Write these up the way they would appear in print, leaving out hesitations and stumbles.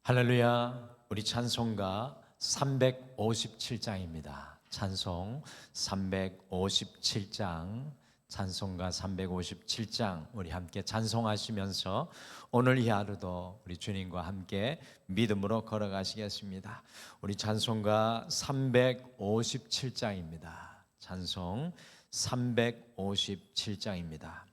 할렐루야. 우리 찬송가 357장입니다. 찬송 357장, 찬송가 357장 우리 함께 찬송하시면서 오늘 이 하루도 우리 주님과 함께 믿음으로 걸어가시겠습니다. 우리 찬송가 357장입니다. 찬송 357장입니다.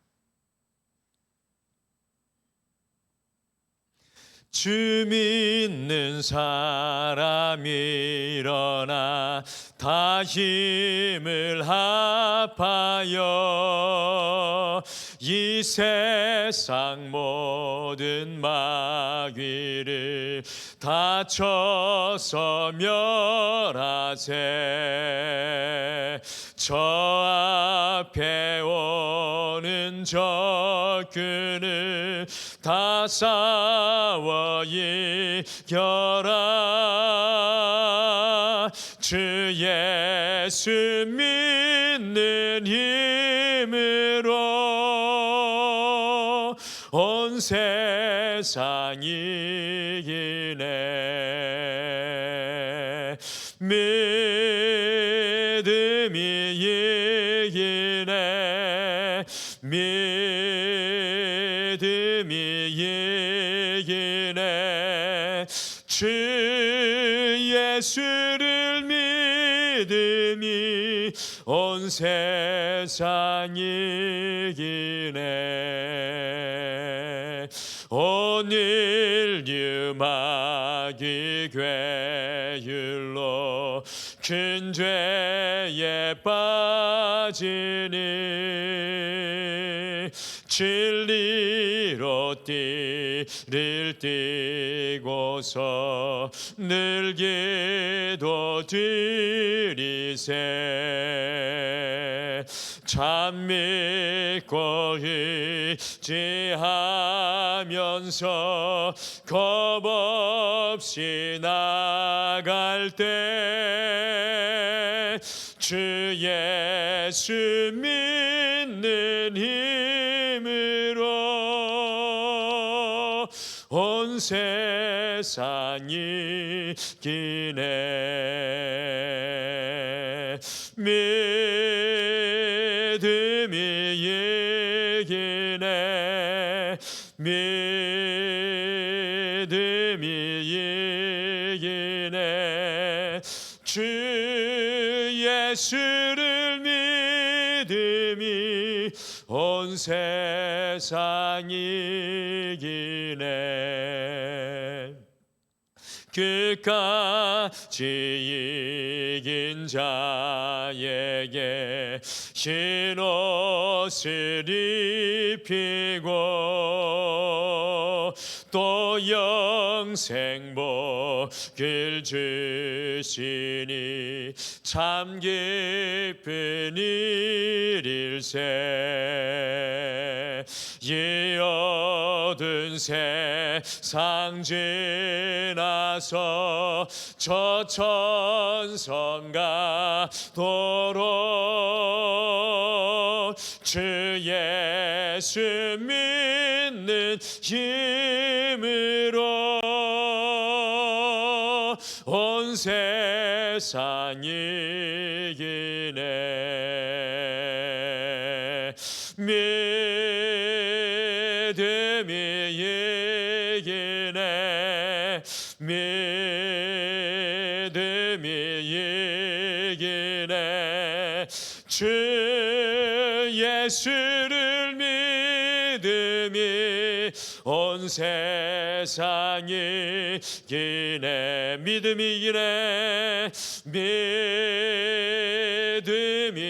주 믿는 사람 일어나 다 힘을 합하여 이 세상 모든 마귀를 다 쳐서 멸하세. 저 앞에 오는 적군을 다 싸워 이겨라. 주 예수 믿는 힘으로 온 세상 이기네. 믿음이 이기네. 믿음이 이기네. 주 예수를 믿음이 온 세상 이기네. 온 인류 마귀 괴율로 큰 죄에 빠지니 진리로 띠를 띠고서 늘 기도 드리세. 참 믿고 의지하면서 겁 없이 나갈 때 주 예수 믿는 힘으로 온 세상 이기네. 믿음이 이기네. 믿음이 이기네. 주 예수를 믿음이 온 세상 이기네. 끝까지 이긴 자에게 흰 옷을 입히고 또 영생 복을 주시니 참 기쁜 일일세. 이 어두운 세상 지나서 저 천성가 도록 주 예수 믿는 힘으로 온 세상 이기네. 믿음이 이기네. 믿음이 이기네. 주 예수를 믿음이 온 세상 이기네. 믿음이 이기네. 믿음이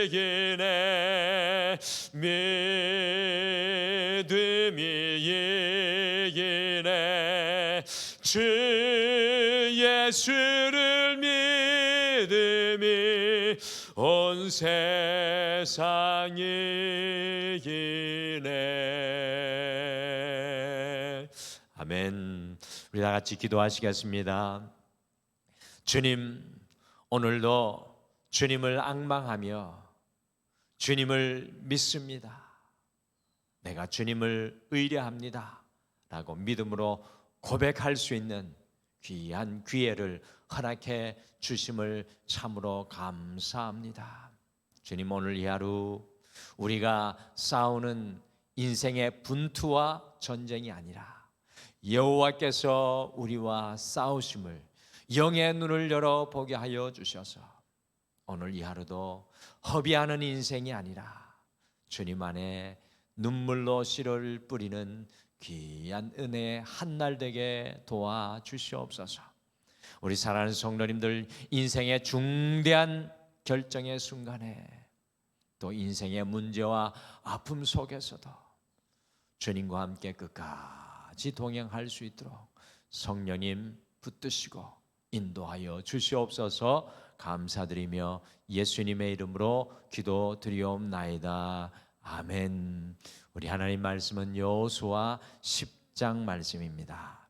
이기네. 믿음이 이기네. 주 예수를 믿음이 온 세상 이기네. 아멘. 우리 다 같이 기도하시겠습니다. 주님, 오늘도 주님을 앙망하며 주님을 믿습니다. 내가 주님을 의뢰합니다 라고 믿음으로 고백할 수 있는 귀한 기회를 허락해 주심을 참으로 감사합니다. 주님, 오늘 이 하루 우리가 싸우는 인생의 분투와 전쟁이 아니라 여호와께서 우리와 싸우심을 영의 눈을 열어 보게 하여 주셔서 오늘 이 하루도 허비하는 인생이 아니라 주님 안에 눈물로 씨를 뿌리는 귀한 은혜의 한날 되게 도와주시옵소서. 우리 사랑하는 성도님들, 인생의 중대한 결정의 순간에 또 인생의 문제와 아픔 속에서도 주님과 함께 끝까지 동행할 수 있도록 성령님 붙드시고 인도하여 주시옵소서. 감사드리며 예수님의 이름으로 기도드리옵나이다. 아멘. 우리 하나님 말씀은 여호수아 10장 말씀입니다.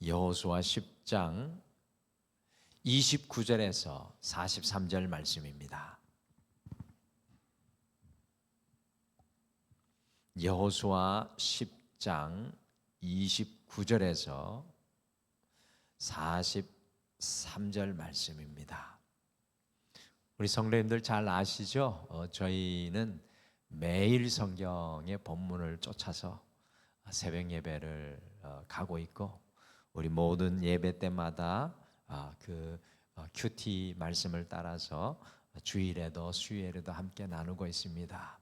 여호수아 10장 29절에서 43절 말씀입니다. 여호수아 10장 29절에서 43절 말씀입니다. 우리 성도님들 잘 아시죠? 저희는 매일 성경의 본문을 쫓아서 새벽 예배를 가고 있고, 우리 모든 예배 때마다 큐티 말씀을 따라서 주일에도 수요일에도 함께 나누고 있습니다.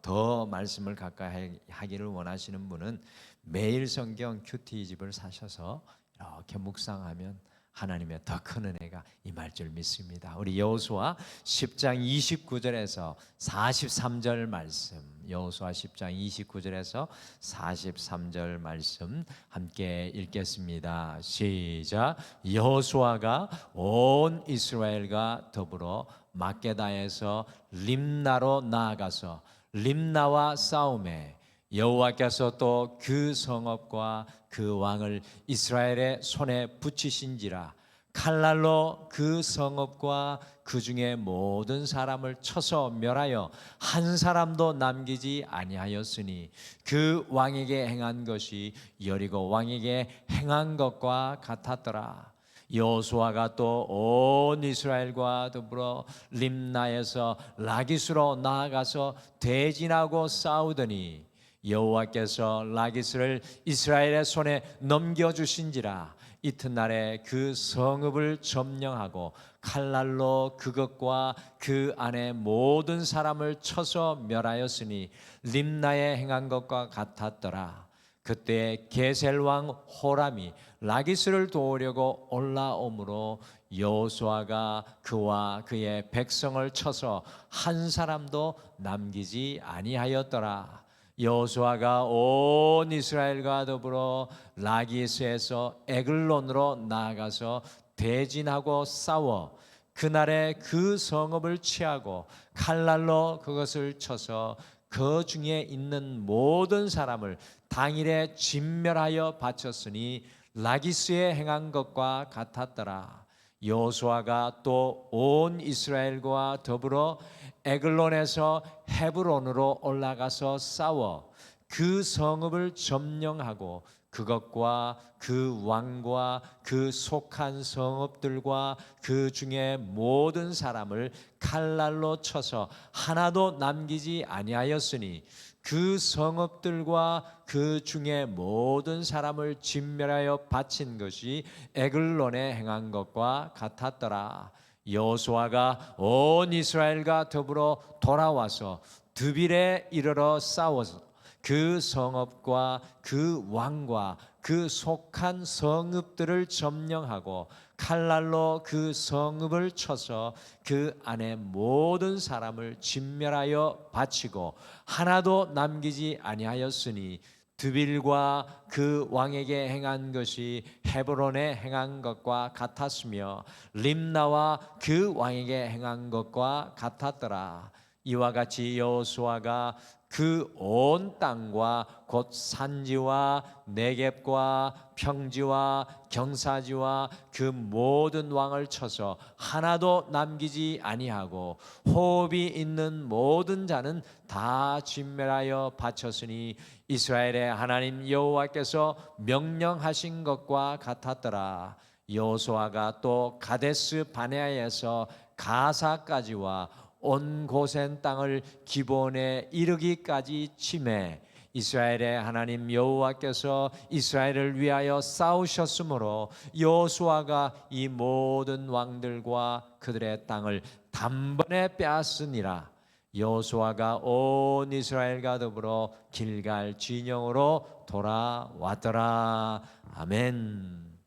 더 말씀을 가까이 하기를 원하시는 분은 매일 성경 큐티 집을 사셔서 이렇게 묵상하면 하나님의 더 큰 은혜가 임할 줄 믿습니다. 우리 여호수아 10장 29절에서 43절 말씀, 여호수아 10장 29절에서 43절 말씀 함께 읽겠습니다. 시작. 여호수아가 온 이스라엘과 더불어 막게다에서 림나로 나아가서 림나와 싸움에 여호와께서 또 그 성읍과 그 왕을 이스라엘의 손에 붙이신지라. 칼날로 그 성읍과 그 중에 모든 사람을 쳐서 멸하여 한 사람도 남기지 아니하였으니 그 왕에게 행한 것이 여리고 왕에게 행한 것과 같았더라. 여호수아가 또 온 이스라엘과 더불어 림나에서 라기스로 나아가서 대진하고 싸우더니 여호와께서 라기스를 이스라엘의 손에 넘겨주신지라. 이튿날에 그 성읍을 점령하고 칼날로 그것과 그 안에 모든 사람을 쳐서 멸하였으니 림나에 행한 것과 같았더라. 그때 게셀 왕 호람이 라기스를 도우려고 올라오므로 여호수아가 그와 그의 백성을 쳐서 한 사람도 남기지 아니하였더라. 여호수아가 온 이스라엘과 더불어 라기스에서 에글론으로 나아가서 대진하고 싸워 그날에 그 성읍을 취하고 칼날로 그것을 쳐서 그 중에 있는 모든 사람을 당일에 진멸하여 바쳤으니 라기스에 행한 것과 같았더라. 여호수아가 또 온 이스라엘과 더불어 에글론에서 헤브론으로 올라가서 싸워 그 성읍을 점령하고 그것과 그 왕과 그 속한 성읍들과 그 중에 모든 사람을 칼날로 쳐서 하나도 남기지 아니하였으니 그 성읍들과 그 중에 모든 사람을 진멸하여 바친 것이 에글론에 행한 것과 같았더라. 여호수아가 온 이스라엘과 더불어 돌아와서 드빌에 이르러 싸워서 그 성읍과 그 왕과 그 속한 성읍들을 점령하고 칼날로 그 성읍을 쳐서 그 안에 모든 사람을 진멸하여 바치고 하나도 남기지 아니하였으니 드빌과 그 왕에게 행한 것이 헤브론에 행한 것과 같았으며 림나와 그 왕에게 행한 것과 같았더라. 이와 같이 여호수아가 그 온 땅과 곧 산지와 네겝과 평지와 경사지와 그 모든 왕을 쳐서 하나도 남기지 아니하고 호흡이 있는 모든 자는 다 진멸하여 바쳤으니 이스라엘의 하나님 여호와께서 명령하신 것과 같았더라. 여호수아가 또 가데스 바네아에서 가사까지와 온 고센 땅을 기본에 이르기까지 치매 이스라엘의 하나님 여호와께서 이스라엘을 위하여 싸우셨으므로 여호수아가 이 모든 왕들과 그들의 땅을 단번에 빼앗으니라. 여호수아가 온 이스라엘과 더불어 길갈 진영으로 돌아왔더라. 아멘.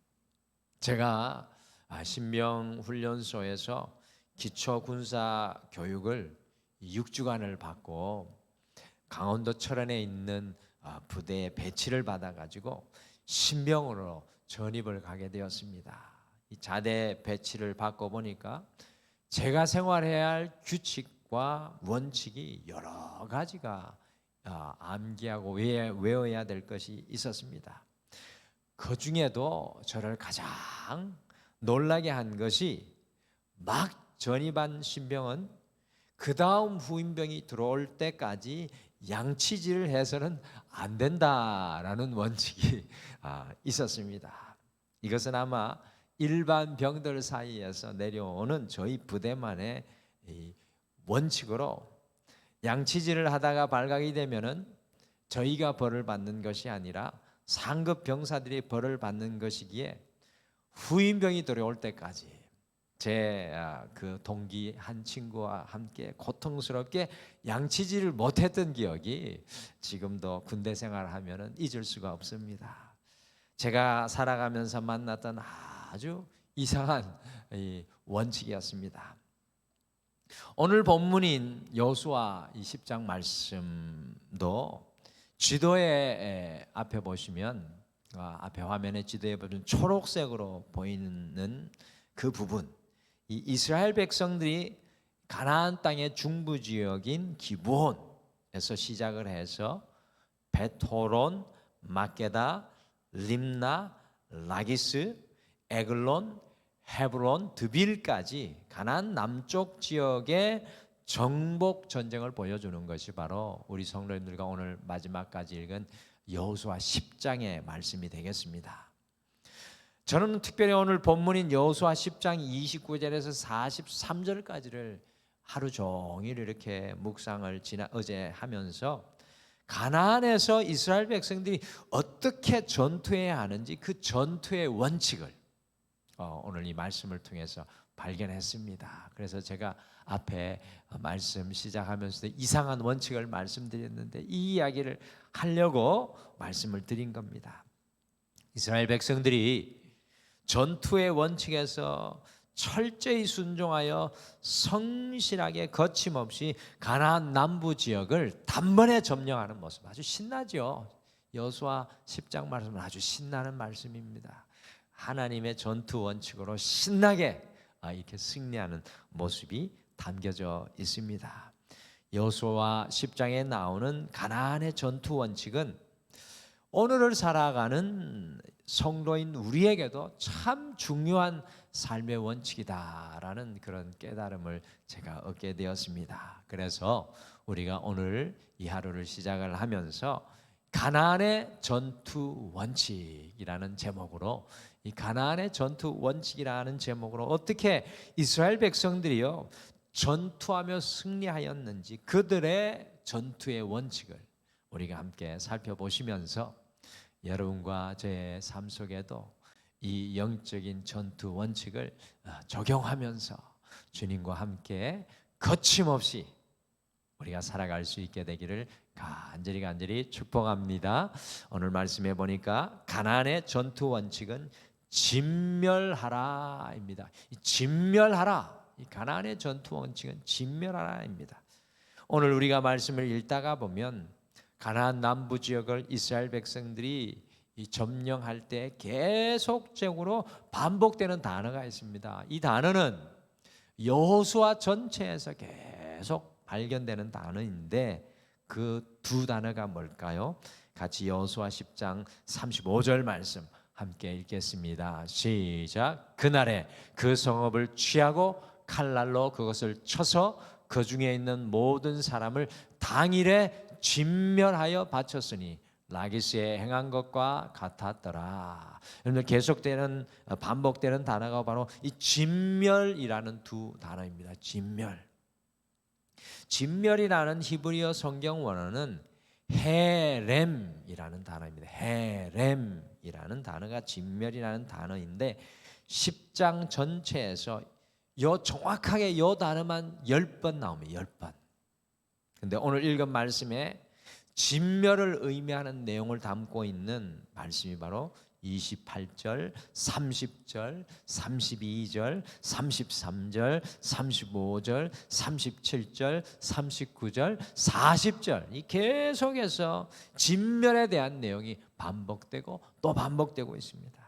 제가 신병 훈련소에서 기초 군사 교육을 6주간을 받고 강원도 철원에 있는 부대에 배치를 받아 가지고 신병으로 전입을 가게 되었습니다. 이 자대 배치를 받고 보니까 제가 생활해야 할 규칙과 원칙이 여러 가지가 암기하고 외워야 될 것이 있었습니다. 그 중에도 저를 가장 놀라게 한 것이 막 전입한 신병은 그 다음 후임병이 들어올 때까지 양치질을 해서는 안 된다라는 원칙이 있었습니다. 이것은 아마 일반 병들 사이에서 내려오는 저희 부대만의 원칙으로 양치질을 하다가 발각이 되면은 저희가 벌을 받는 것이 아니라 상급 병사들이 벌을 받는 것이기에 후임병이 들어올 때까지 제 그 동기 한 친구와 함께 고통스럽게 양치질을 못했던 기억이 지금도 군대 생활하면은 잊을 수가 없습니다. 제가 살아가면서 만났던 아주 이상한 원칙이었습니다. 오늘 본문인 여호수아 10장 말씀도 지도에 앞에 보시면 앞에 화면에 지도에 보면 초록색으로 보이는 그 부분, 이 이스라엘 백성들이 가나안 땅의 중부 지역인 기브온에서 시작을 해서 베토론, 막게다, 림나, 라기스, 에글론, 헤브론, 드빌까지 가나안 남쪽 지역의 정복 전쟁을 보여주는 것이 바로 우리 성도님들과 오늘 마지막까지 읽은 여호수아 10장의 말씀이 되겠습니다. 저는 특별히 오늘 본문인 여호수아 10장 29절에서 43절까지를 하루 종일 이렇게 묵상을 어제 하면서 가나안에서 이스라엘 백성들이 어떻게 전투해야 하는지 그 전투의 원칙을 오늘 이 말씀을 통해서 발견했습니다. 그래서 제가 앞에 말씀 시작하면서도 이상한 원칙을 말씀드렸는데 이 이야기를 하려고 말씀을 드린 겁니다. 이스라엘 백성들이 전투의 원칙에서 철저히 순종하여 성실하게 거침없이 가나안 남부 지역을 단번에 점령하는 모습 아주 신나죠. 여호수아 10장 말씀은 아주 신나는 말씀입니다. 하나님의 전투 원칙으로 신나게 이렇게 승리하는 모습이 담겨져 있습니다. 여호수아 10장에 나오는 가나안의 전투 원칙은 오늘을 살아가는 성도인 우리에게도 참 중요한 삶의 원칙이다라는 그런 깨달음을 제가 얻게 되었습니다. 그래서 우리가 오늘 이 하루를 시작을 하면서 가나안의 전투 원칙이라는 제목으로 이 가나안의 전투 원칙이라는 제목으로 어떻게 이스라엘 백성들이요 전투하며 승리하였는지 그들의 전투의 원칙을 우리가 함께 살펴보시면서 여러분과 제 삶 속에도 이 영적인 전투 원칙을 적용하면서 주님과 함께 거침없이 우리가 살아갈 수 있게 되기를 간절히 축복합니다. 오늘 말씀해 보니까 가나안의 전투 원칙은 진멸하라입니다. 진멸하라. 이 가나안의 전투 원칙은 진멸하라입니다. 오늘 우리가 말씀을 읽다가 보면 가나안 남부 지역을 이스라엘 백성들이 점령할 때 계속적으로 반복되는 단어가 있습니다. 이 단어는 여호수아 전체에서 계속 발견되는 단어인데 그 두 단어가 뭘까요? 같이 여호수아 10장 35절 말씀 함께 읽겠습니다. 시작. 그날에 그 성읍을 취하고 칼날로 그것을 쳐서 그 중에 있는 모든 사람을 당일에 진멸하여 바쳤으니 라기스에 행한 것과 같았더라. 여러분, 계속되는 반복되는 단어가 바로 이 진멸이라는 두 단어입니다. 진멸. 진멸이라는 히브리어 성경 원어는 헤렘이라는 단어입니다. 헤렘이라는 단어가 진멸이라는 단어인데 10장 전체에서 정확하게 이 단어만 10번 나옵니다. 10번. 근데 오늘 읽은 말씀에 진멸을 의미하는 내용을 담고 있는 말씀이 바로 28절, 30절, 32절, 33절, 35절, 37절, 39절, 40절 이 계속해서 진멸에 대한 내용이 반복되고 또 반복되고 있습니다.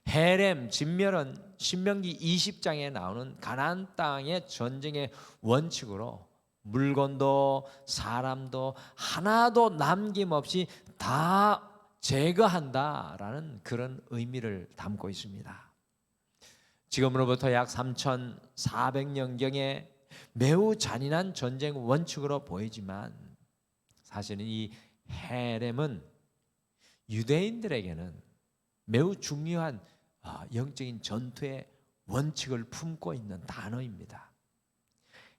헤렘, 진멸은 신명기 20장에 나오는 가나안 땅의 전쟁의 원칙으로 물건도 사람도 하나도 남김없이 다 제거한다라는 그런 의미를 담고 있습니다. 지금으로부터 약 3,400년경에 매우 잔인한 전쟁 원칙으로 보이지만 사실은 이 헤렘은 유대인들에게는 매우 중요한 영적인 전투의 원칙을 품고 있는 단어입니다.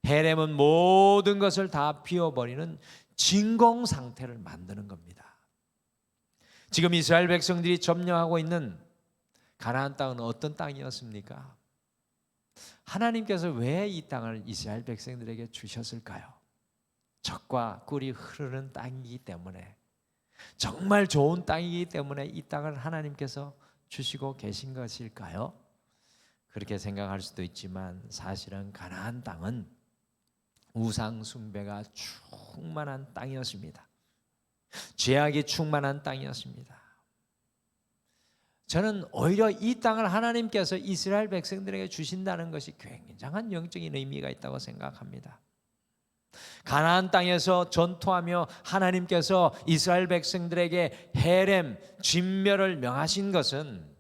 헤렘은 모든 것을 다 비워버리는 진공 상태를 만드는 겁니다. 지금 이스라엘 백성들이 점령하고 있는 가나안 땅은 어떤 땅이었습니까? 하나님께서 왜 이 땅을 이스라엘 백성들에게 주셨을까요? 젖과 꿀이 흐르는 땅이기 때문에, 정말 좋은 땅이기 때문에 이 땅을 하나님께서 주시고 계신 것일까요? 그렇게 생각할 수도 있지만 사실은 가나안 땅은 우상 숭배가 충만한 땅이었습니다. 죄악이 충만한 땅이었습니다. 저는 오히려 이 땅을 하나님께서 이스라엘 백성들에게 주신다는 것이 굉장한 영적인 의미가 있다고 생각합니다. 가나안 땅에서 전투하며 하나님께서 이스라엘 백성들에게 헤렘, 진멸을 명하신 것은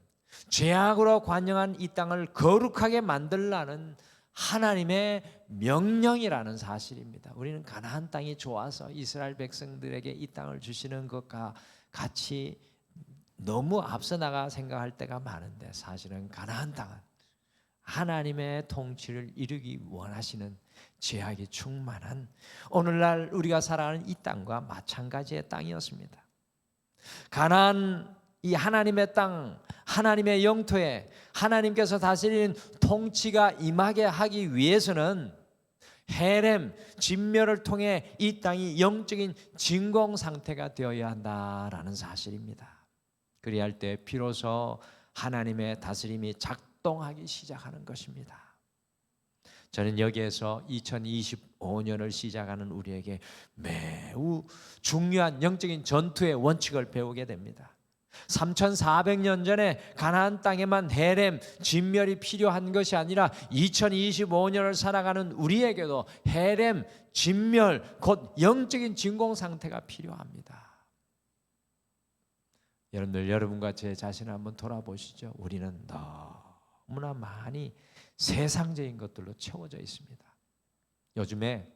죄악으로 관영한 이 땅을 거룩하게 만들라는 하나님의 명령이라는 사실입니다. 우리는 가나안 땅이 좋아서 이스라엘 백성들에게 이 땅을 주시는 것과 같이 너무 앞서 나가 생각할 때가 많은데, 사실은 가나안 땅은 하나님의 통치를 이루기 원하시는 죄악이 충만한 오늘날 우리가 살아가는 이 땅과 마찬가지의 땅이었습니다. 가나안, 이 하나님의 땅, 하나님의 영토에 하나님께서 다스리는 통치가 임하게 하기 위해서는 헤렘, 진멸을 통해 이 땅이 영적인 진공 상태가 되어야 한다라는 사실입니다. 그리야 할 때 비로소 하나님의 다스림이 작동하기 시작하는 것입니다. 저는 여기에서 2025년을 시작하는 우리에게 매우 중요한 영적인 전투의 원칙을 배우게 됩니다. 3,400년 전에 가나안 땅에만 헤렘, 진멸이 필요한 것이 아니라 2025년을 살아가는 우리에게도 헤렘, 진멸, 곧 영적인 진공 상태가 필요합니다. 여러분들, 여러분과 제 자신을 한번 돌아보시죠. 우리는 너무나 많이 세상적인 것들로 채워져 있습니다. 요즘에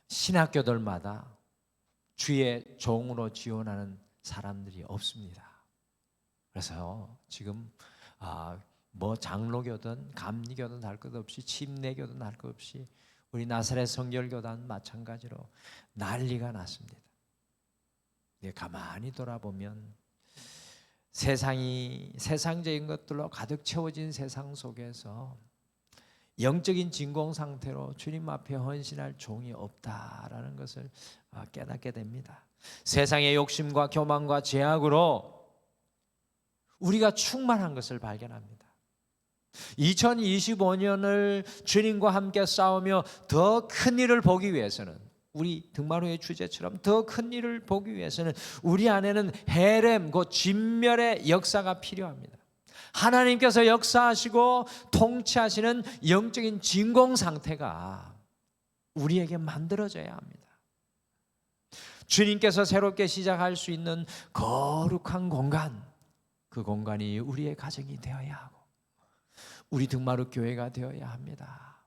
신학교들마다 주의 종으로 지원하는 사람들이 없습니다. 그래서 지금 뭐 장로교든 감리교든 할 것 없이, 침례교든 할 것 없이, 우리 나사렛 성결교단 마찬가지로 난리가 났습니다. 가만히 돌아보면 세상적인 것들로 가득 채워진 세상 속에서 영적인 진공 상태로 주님 앞에 헌신할 종이 없다라는 것을 깨닫게 됩니다. 세상의 욕심과 교만과 죄악으로 우리가 충만한 것을 발견합니다. 2025년을 주님과 함께 싸우며 더 큰 일을 보기 위해서는, 우리 등마루의 주제처럼 더 큰 일을 보기 위해서는 우리 안에는 헤렘, 곧 진멸의 역사가 필요합니다. 하나님께서 역사하시고 통치하시는 영적인 진공 상태가 우리에게 만들어져야 합니다. 주님께서 새롭게 시작할 수 있는 거룩한 공간, 그 공간이 우리의 가정이 되어야 하고 우리 등마루 교회가 되어야 합니다.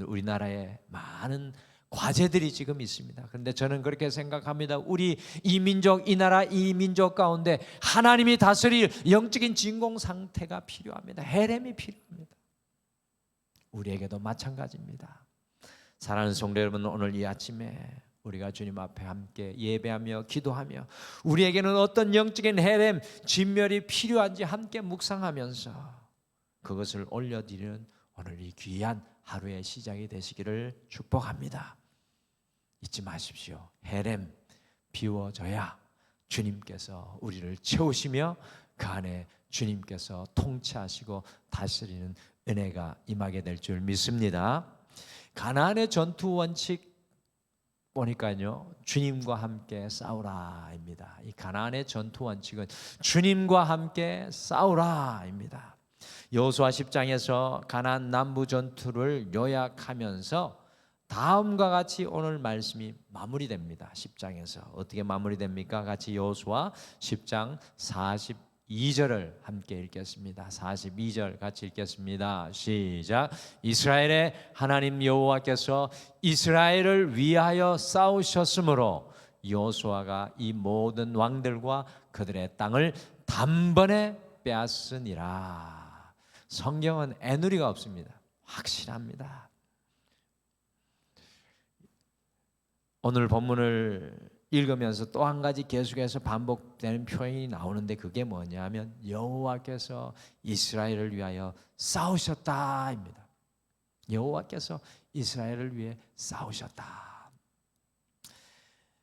우리나라에 많은 과제들이 지금 있습니다. 그런데 저는 그렇게 생각합니다. 우리 이 민족, 이 나라, 이 민족 가운데 하나님이 다스릴 영적인 진공 상태가 필요합니다. 헤렘이 필요합니다. 우리에게도 마찬가지입니다. 사랑하는 성도 여러분, 오늘 이 아침에 우리가 주님 앞에 함께 예배하며 기도하며 우리에게는 어떤 영적인 헤렘, 진멸이 필요한지 함께 묵상하면서 그것을 올려드리는 오늘 이 귀한 하루의 시작이 되시기를 축복합니다. 잊지 마십시오. 헤렘 비워져야 주님께서 우리를 채우시며 그 안에 주님께서 통치하시고 다스리는 은혜가 임하게 될 줄 믿습니다. 가나안의 전투 원칙 보니까요, 주님과 함께 싸우라입니다. 이 가나안의 전투 원칙은 주님과 함께 싸우라입니다. 여호수아 10장에서 가나안 남부 전투를 요약하면서 다음과 같이 오늘 말씀이 마무리됩니다. 10장에서 어떻게 마무리됩니까? 같이 여호수아 10장 42절을 함께 읽겠습니다. 42절 같이 읽겠습니다. 시작. 이스라엘의 하나님 여호와께서 이스라엘을 위하여 싸우셨으므로 여호수아가 이 모든 왕들과 그들의 땅을 단번에 빼앗으니라. 성경은 애누리가 없습니다. 확실합니다. 오늘 본문을 읽으면서 또 한 가지 계속해서 반복되는 표현이 나오는데 그게 뭐냐면 여호와께서 이스라엘을 위하여 싸우셨다입니다. 여호와께서 이스라엘을 위해 싸우셨다.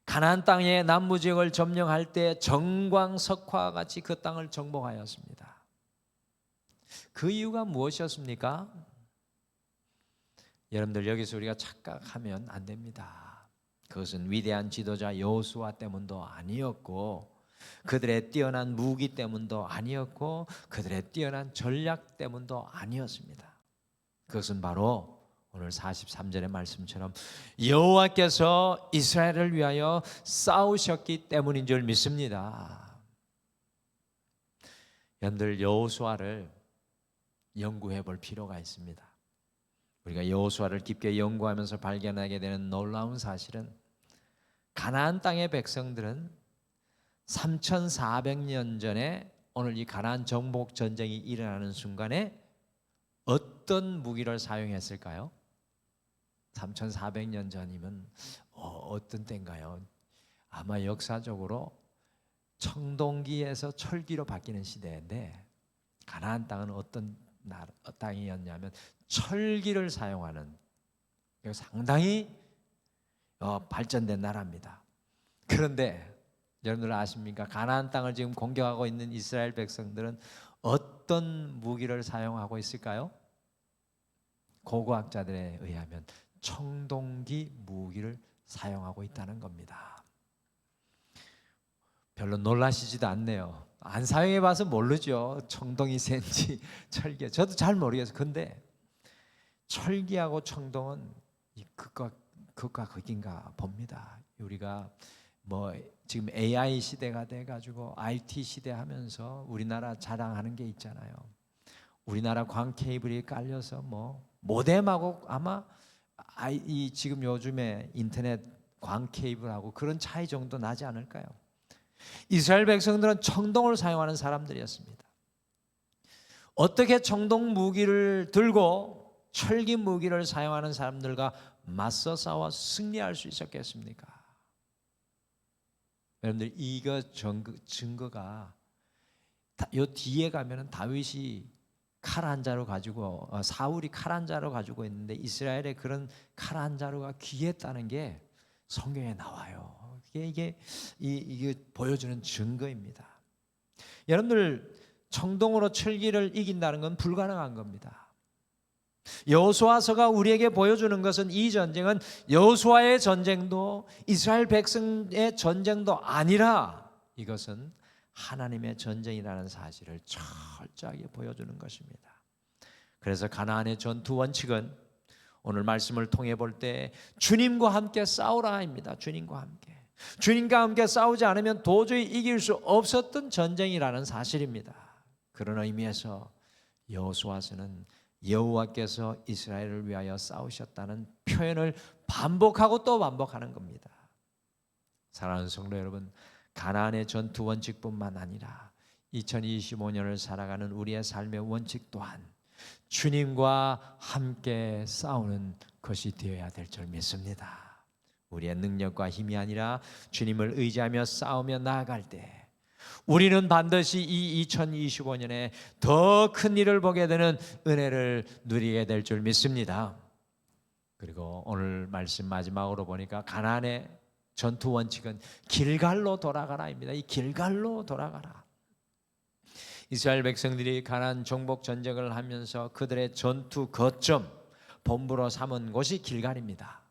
가나안 땅의 남부 지역을 점령할 때 정광석화와 같이 그 땅을 정복하였습니다. 그 이유가 무엇이었습니까? 여러분들 여기서 우리가 착각하면 안 됩니다. 그것은 위대한 지도자 여호수아 때문도 아니었고 그들의 뛰어난 무기 때문도 아니었고 그들의 뛰어난 전략 때문도 아니었습니다. 그것은 바로 오늘 43절의 말씀처럼 여호와께서 이스라엘을 위하여 싸우셨기 때문인 줄 믿습니다. 여러분들 여호수아를 연구해 볼 필요가 있습니다. 우리가 여호수아를 깊게 연구하면서 발견하게 되는 놀라운 사실은 가나안 땅의 백성들은 3400년 전에 오늘 이 가나안 정복 전쟁이 일어나는 순간에 어떤 무기를 사용했을까요? 3400년 전이면 어떤 때인가요? 아마 역사적으로 청동기에서 철기로 바뀌는 시대인데 가나안 땅은 어떤 땅이었냐면 철기를 사용하는 상당히 발전된 나라입니다. 그런데 여러분들 아십니까? 가나안 땅을 지금 공격하고 있는 이스라엘 백성들은 어떤 무기를 사용하고 있을까요? 고고학자들에 의하면 청동기 무기를 사용하고 있다는 겁니다. 별로 놀라시지도 않네요. 안 사용해 봐서 모르죠. 청동이 센지 철기. 저도 잘 모르겠어요. 근데 철기하고 청동은 극과 극인가 봅니다. 우리가 뭐 지금 AI 시대가 돼가지고 IT 시대 하면서 우리나라 자랑하는 게 있잖아요. 우리나라 광 케이블이 깔려서 뭐 모뎀하고 아마 이 지금 요즘에 인터넷 광 케이블하고 그런 차이 정도 나지 않을까요? 이스라엘 백성들은 청동을 사용하는 사람들이었습니다. 어떻게 청동 무기를 들고 철기 무기를 사용하는 사람들과 맞서 싸워 승리할 수 있었겠습니까? 여러분들 이거 증거가 요 뒤에 가면은 다윗이 칼 한 자루 가지고 사울이 칼 한 자루 가지고 있는데 이스라엘의 그런 칼 한 자루가 귀했다는 게 성경에 나와요. 이게 보여주는 증거입니다. 여러분들 청동으로 철기를 이긴다는 건 불가능한 겁니다. 여호수아서가 우리에게 보여주는 것은 이 전쟁은 여호수아의 전쟁도 이스라엘 백성의 전쟁도 아니라 이것은 하나님의 전쟁이라는 사실을 철저하게 보여주는 것입니다. 그래서 가나안의 전투 원칙은 오늘 말씀을 통해 볼 때 주님과 함께 싸우라입니다. 주님과 함께. 주님과 함께 싸우지 않으면 도저히 이길 수 없었던 전쟁이라는 사실입니다. 그런 의미에서 여호수아서는 여호와께서 이스라엘을 위하여 싸우셨다는 표현을 반복하고 또 반복하는 겁니다. 사랑하는 성도 여러분, 가나안의 전투 원칙뿐만 아니라 2025년을 살아가는 우리의 삶의 원칙 또한 주님과 함께 싸우는 것이 되어야 될 줄 믿습니다. 우리의 능력과 힘이 아니라 주님을 의지하며 싸우며 나아갈 때 우리는 반드시 이 2025년에 더 큰 일을 보게 되는 은혜를 누리게 될 줄 믿습니다. 그리고 오늘 말씀 마지막으로 보니까 가나안의 전투 원칙은 길갈로 돌아가라입니다. 이 길갈로 돌아가라. 이스라엘 백성들이 가나안 정복 전쟁을 하면서 그들의 전투 거점 본부로 삼은 곳이 길갈입니다.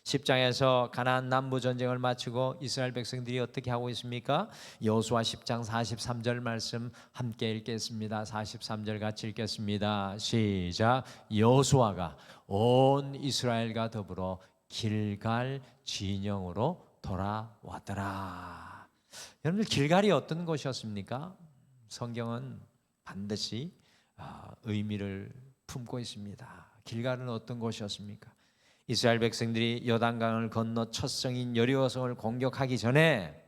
10장에서 가나안 남부 전쟁을 마치고 이스라엘 백성들이 어떻게 하고 있습니까? 여호수아 10장 43절 말씀 함께 읽겠습니다. 43절 같이 읽겠습니다. 시작. 여호수아가 온 이스라엘과 더불어 길갈 진영으로 돌아왔더라. 여러분들 길갈이 어떤 곳이었습니까? 성경은 반드시 의미를 품고 있습니다. 길갈은 어떤 곳이었습니까? 이스라엘 백성들이 요단강을 건너 첫 성인 여리고성을 공격하기 전에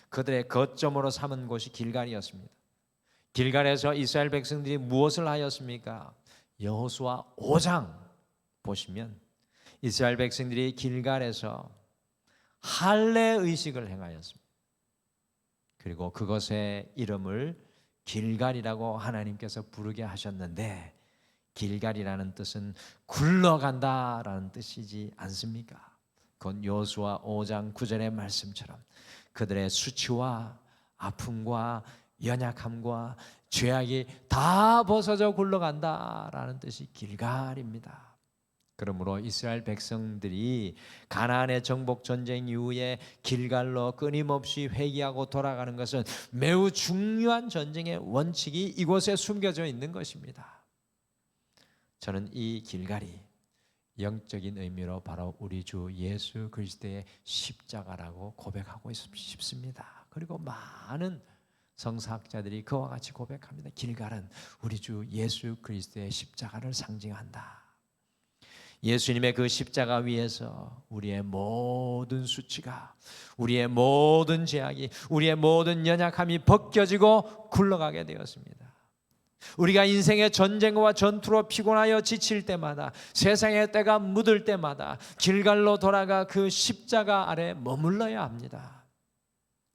그들의 거점으로 삼은 곳이 길갈이었습니다. 길갈에서 이스라엘 백성들이 무엇을 하였습니까? 여호수아 5장 보시면 이스라엘 백성들이 길갈에서 할례 의식을 행하였습니다. 그리고 그것의 이름을 길갈이라고 하나님께서 부르게 하셨는데, 길갈이라는 뜻은 굴러간다라는 뜻이지 않습니까? 그건 여호수아 5장 9절의 말씀처럼 그들의 수치와 아픔과 연약함과 죄악이 다 벗어져 굴러간다라는 뜻이 길갈입니다. 그러므로 이스라엘 백성들이 가나안의 정복 전쟁 이후에 길갈로 끊임없이 회귀하고 돌아가는 것은 매우 중요한 전쟁의 원칙이 이곳에 숨겨져 있는 것입니다. 저는 이 길갈이 영적인 의미로 바로 우리 주 예수 그리스도의 십자가라고 고백하고 싶습니다. 그리고 많은 성사학자들이 그와 같이 고백합니다. 길갈은 우리 주 예수 그리스도의 십자가를 상징한다. 예수님의 그 십자가 위에서 우리의 모든 수치가, 우리의 모든 죄악이, 우리의 모든 연약함이 벗겨지고 굴러가게 되었습니다. 우리가 인생의 전쟁과 전투로 피곤하여 지칠 때마다, 세상의 때가 묻을 때마다 길갈로 돌아가 그 십자가 아래 머물러야 합니다.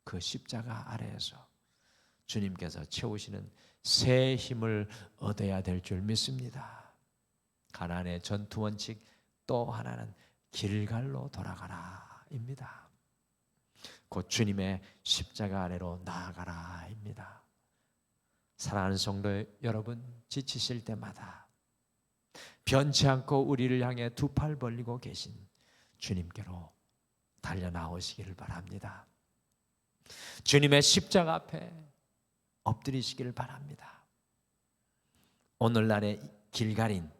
그 십자가 아래에서 주님께서 채우시는 새 힘을 얻어야 될 줄 믿습니다. 가나안의 전투 원칙 또 하나는 길갈로 돌아가라입니다. 곧 주님의 십자가 아래로 나아가라입니다. 사랑하는 성도 여러분, 지치실 때마다 변치 않고 우리를 향해 두 팔 벌리고 계신 주님께로 달려나오시기를 바랍니다. 주님의 십자가 앞에 엎드리시기를 바랍니다. 오늘날의 길갈인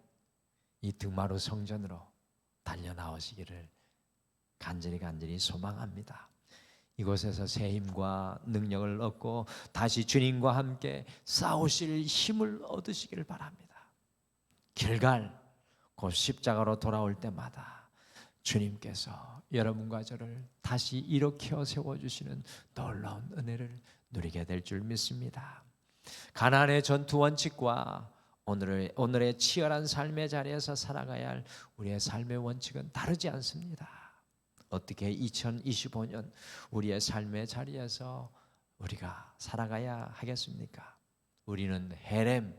이 등마루 성전으로 달려나오시기를 간절히 소망합니다. 이곳에서 새 힘과 능력을 얻고 다시 주님과 함께 싸우실 힘을 얻으시기를 바랍니다. 길갈, 곧 십자가로 돌아올 때마다 주님께서 여러분과 저를 다시 일으켜 세워주시는 놀라운 은혜를 누리게 될 줄 믿습니다. 가나안의 전투 원칙과 오늘의 치열한 삶의 자리에서 살아가야 할 우리의 삶의 원칙은 다르지 않습니다. 어떻게 2025년 우리의 삶의 자리에서 우리가 살아가야 하겠습니까? 우리는 헤렘,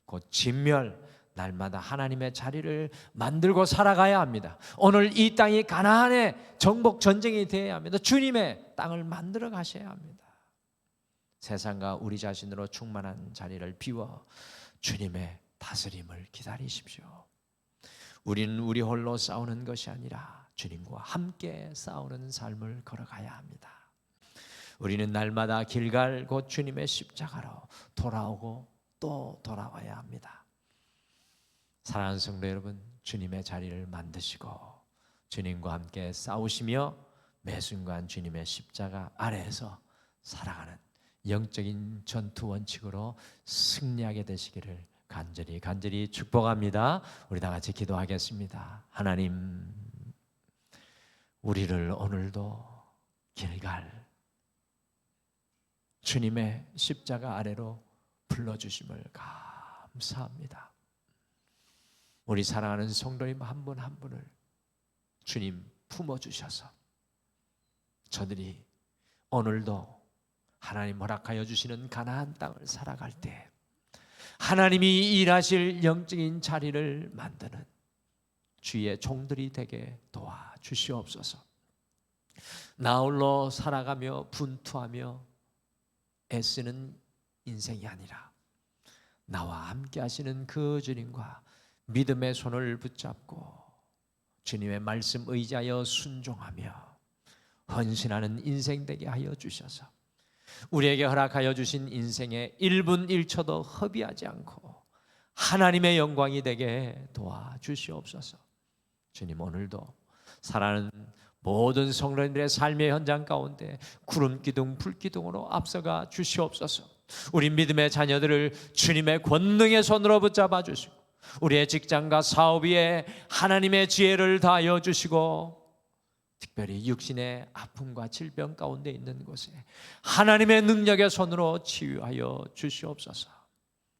곧 진멸, 날마다 하나님의 자리를 만들고 살아가야 합니다. 오늘 이 땅이 가나안의 정복 전쟁이 되어야 합니다. 주님의 땅을 만들어 가셔야 합니다. 세상과 우리 자신으로 충만한 자리를 비워 주님의 다스림을 기다리십시오. 우리는 우리 홀로 싸우는 것이 아니라 주님과 함께 싸우는 삶을 걸어가야 합니다. 우리는 날마다 길갈 곧 주님의 십자가로 돌아오고 또 돌아와야 합니다. 사랑하는 성도 여러분, 주님의 자리를 만드시고 주님과 함께 싸우시며 매 순간 주님의 십자가 아래에서 살아가는 영적인 전투 원칙으로 승리하게 되시기를 간절히 축복합니다. 우리 다 같이 기도하겠습니다. 하나님, 우리를 오늘도 길갈 주님의 십자가 아래로 불러주심을 감사합니다. 우리 사랑하는 성도님 한 분 한 분을 주님 품어주셔서 저들이 오늘도 하나님 허락하여 주시는 가나안 땅을 살아갈 때 하나님이 일하실 영적인 자리를 만드는 주의 종들이 되게 도와주시옵소서. 나홀로 살아가며 분투하며 애쓰는 인생이 아니라 나와 함께 하시는 그 주님과 믿음의 손을 붙잡고 주님의 말씀 의지하여 순종하며 헌신하는 인생 되게 하여 주셔서 우리에게 허락하여 주신 인생의 1분 1초도 허비하지 않고 하나님의 영광이 되게 도와주시옵소서. 주님, 오늘도 사랑하는 모든 성도님들의 삶의 현장 가운데 구름기둥 불기둥으로 앞서가 주시옵소서. 우리 믿음의 자녀들을 주님의 권능의 손으로 붙잡아 주시고 우리의 직장과 사업 위에 하나님의 지혜를 다하여 주시고 특별히 육신의 아픔과 질병 가운데 있는 곳에 하나님의 능력의 손으로 치유하여 주시옵소서.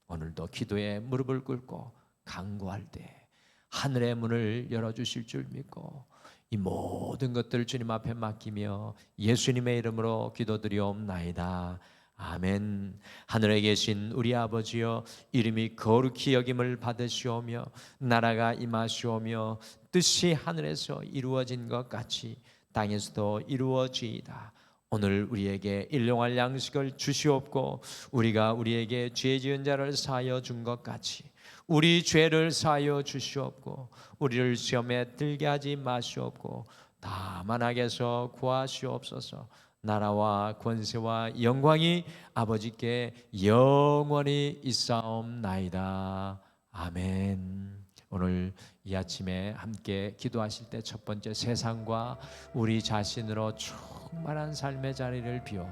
오늘도 기도에 무릎을 꿇고 간구할 때 하늘의 문을 열어주실 줄 믿고 이 모든 것들을 주님 앞에 맡기며 예수님의 이름으로 기도드리옵나이다. 아멘. 하늘에 계신 우리 아버지여, 이름이 거룩히 여김을 받으시오며 나라가 임하시오며 뜻이 하늘에서 이루어진 것 같이 땅에서도 이루어지이다. 오늘 우리에게 일용할 양식을 주시옵고 우리가 우리에게 죄 지은 자를 사하여 준 것 같이 우리 죄를 사하여 주시옵고 우리를 시험에 들게 하지 마시옵고 다만 악에서 구하시옵소서. 나라와 권세와 영광이 아버지께 영원히 있사옵나이다. 아멘. 오늘 이 아침에 함께 기도하실 때 첫 번째, 세상과 우리 자신으로 충만한 삶의 자리를 비워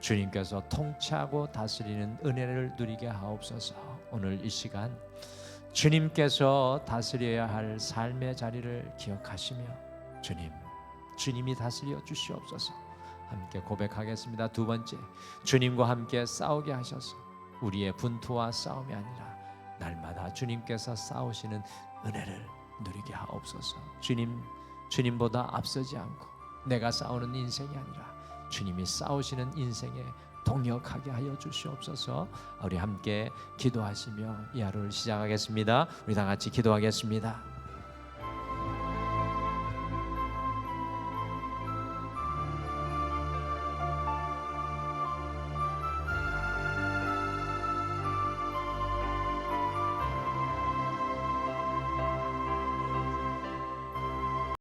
주님께서 통치하고 다스리는 은혜를 누리게 하옵소서. 오늘 이 시간 주님께서 다스려야 할 삶의 자리를 기억하시며 주님이 다스려 주시옵소서. 함께 고백하겠습니다. 두 번째, 주님과 함께 싸우게 하셔서 우리의 분투와 싸움이 아니라 날마다 주님께서 싸우시는 은혜를 누리게 하옵소서. 주님보다 앞서지 않고 내가 싸우는 인생이 아니라 주님이 싸우시는 인생에 동역하게 하여 주시옵소서. 우리 함께 기도하시며 이 하루를 시작하겠습니다. 우리 다 같이 기도하겠습니다.